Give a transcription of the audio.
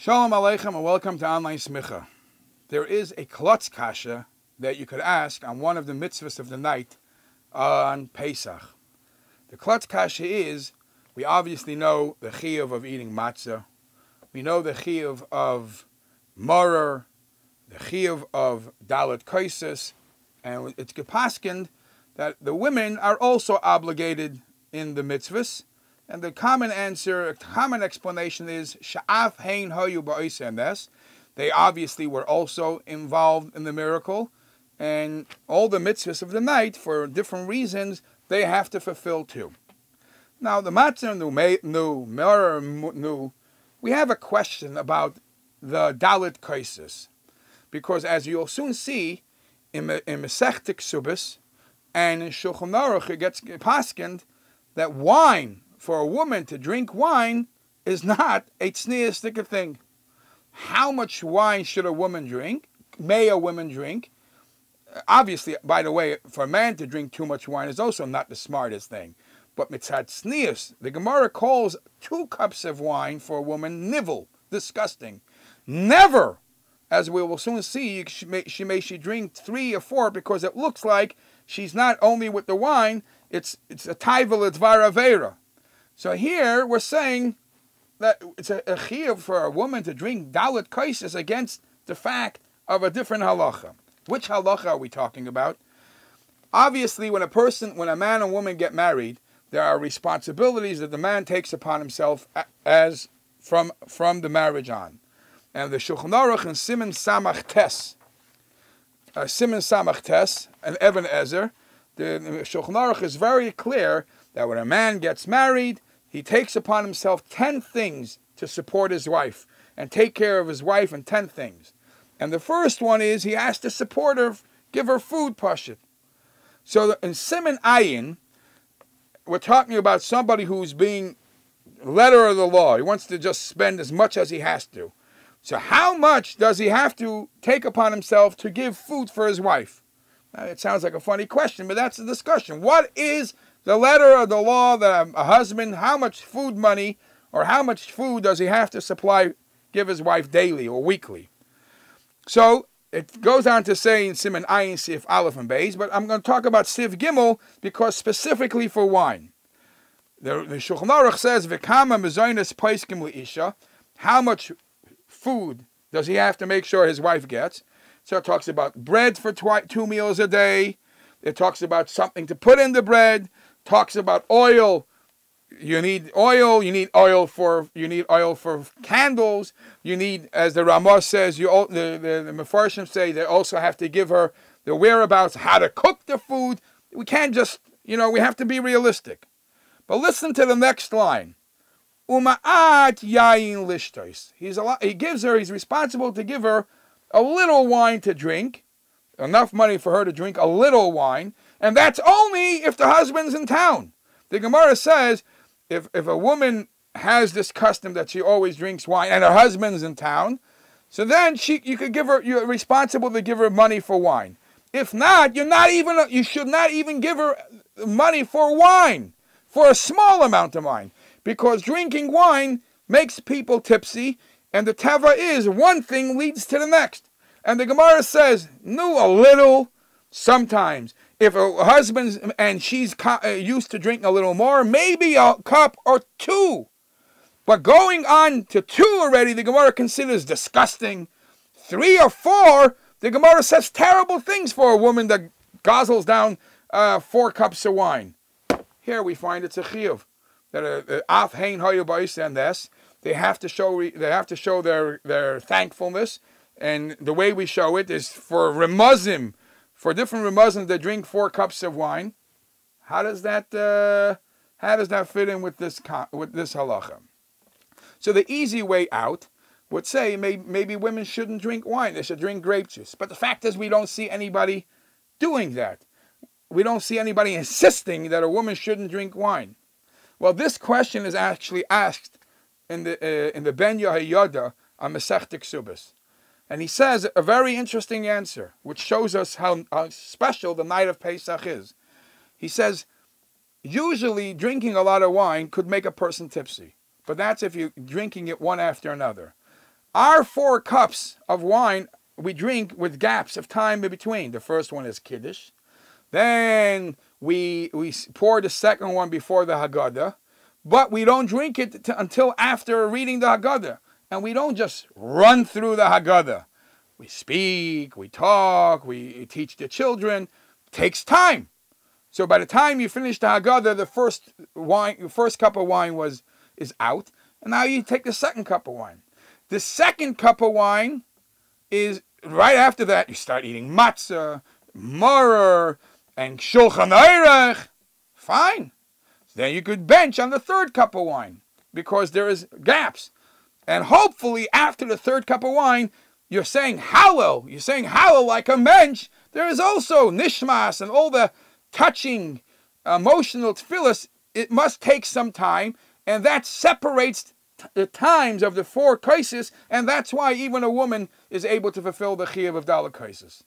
Shalom Aleichem and welcome to Online Smicha. There is a klotz kasha that you could ask on one of the mitzvahs of the night on Pesach. The klotz kasha is, we obviously know the chiyuv of eating matzah. We know the chiyuv of maror, the chiyuv of dalet kaisis, and it's gepaskened that the women are also obligated in the mitzvahs. And the common answer, common explanation is sha'af hein hayu ba'osenes. They obviously were also involved in the miracle, and all the mitzvahs of the night, for different reasons, they have to fulfill too. Now the matzah nu, we have a question about the dalet kaisis, because as you'll soon see in Masechta Ksubos and in Shulchan Aruch, it gets paskened that wine, for a woman to drink wine, is not a tzniustic thing. How much wine should a woman drink? May a woman drink? Obviously, by the way, for a man to drink too much wine is also not the smartest thing. But mitzad tznius, the Gemara calls 2 cups of wine for a woman nivel, disgusting. Never, as we will soon see, she drink 3 or 4 because it looks like she's not only with the wine, it's a taiva l'dvar avera. So here we're saying that it's a chiyuv for a woman to drink dalet kaisis against the fact of a different halacha. Which halacha are we talking about? Obviously, when a man and woman get married, there are responsibilities that the man takes upon himself as from the marriage on. And the Shulchan Aruch and Siman Samach Tes, and Even Ezer, the Shulchan Aruch is very clear that when a man gets married, he takes upon himself 10 things to support his wife and take care of his wife in 10 things. And the first one is he has to support her, give her food, pashut. So in Siman Ayin, we're talking about somebody who's being letter of the law. He wants to just spend as much as he has to. So how much does he have to take upon himself to give food for his wife? Now, it sounds like a funny question, but that's the discussion. What is the letter of the law that a husband, how much food money or how much food does he have to give his wife daily or weekly? So it goes on to say in Siman Ayin, Sif Aleph and Beis, but I'm going to talk about Sif Gimel because specifically for wine. The Shulchan Aruch says, V'kama mezonos poskim leisha, how much food does he have to make sure his wife gets? So it talks about bread for 2 meals a day. It talks about something to put in the bread. Talks about oil. You need oil. You need oil for candles. You need, as the Ramah says, the Mefarshim say they also have to give her the whereabouts, how to cook the food. We can't just, we have to be realistic. But listen to the next line. Uma'at yayin lishtos. He's responsible to give her a little wine to drink, enough money for her to drink a little wine, and that's only if the husband's in town. The Gemara says if a woman has this custom that she always drinks wine and her husband's in town, so then you're responsible to give her money for wine. If not, you should not even give her money for wine, for a small amount of wine, because drinking wine makes people tipsy, and the teva is one thing leads to the next. And the Gemara says, a little, sometimes. If a husband's and she's used to drinking a little more, maybe a cup or 2. But going on to 2 already, the Gemara considers disgusting. 3 or 4, the Gemara says terrible things for a woman that guzzles down 4 cups of wine. Here we find it's a chiyuv that af hein hayu ba'osenes. They have to show their thankfulness, and the way we show it is for remuzim, for different remuzim that drink 4 cups of wine. How does that fit in with this halacha? So the easy way out would say maybe women shouldn't drink wine; they should drink grape juice. But the fact is, we don't see anybody doing that. We don't see anybody insisting that a woman shouldn't drink wine. Well, this question is actually asked in the Ben Yehoyada on Masechta Ksubos. And he says a very interesting answer, which shows us how special the night of Pesach is. He says, usually drinking a lot of wine could make a person tipsy. But that's if you're drinking it one after another. Our 4 cups of wine we drink with gaps of time in between. The first one is Kiddush. Then we pour the second one before the Haggadah. But we don't drink it until after reading the Haggadah. And we don't just run through the Haggadah. We speak, we talk, we teach the children. It takes time. So by the time you finish the Haggadah, the first cup of wine is out. And now you take the second cup of wine. The second cup of wine is right after that. You start eating matzah, maror, and shulchan aruch. Fine. Then you could bench on the third cup of wine because there is gaps. And hopefully after the third cup of wine, you're saying Hallel. You're saying Hallel like a mensch. There is also nishmas and all the touching, emotional tefillas. It must take some time. And that separates the times of the 4 kaises. And that's why even a woman is able to fulfill the chiyuv of Daled kaises.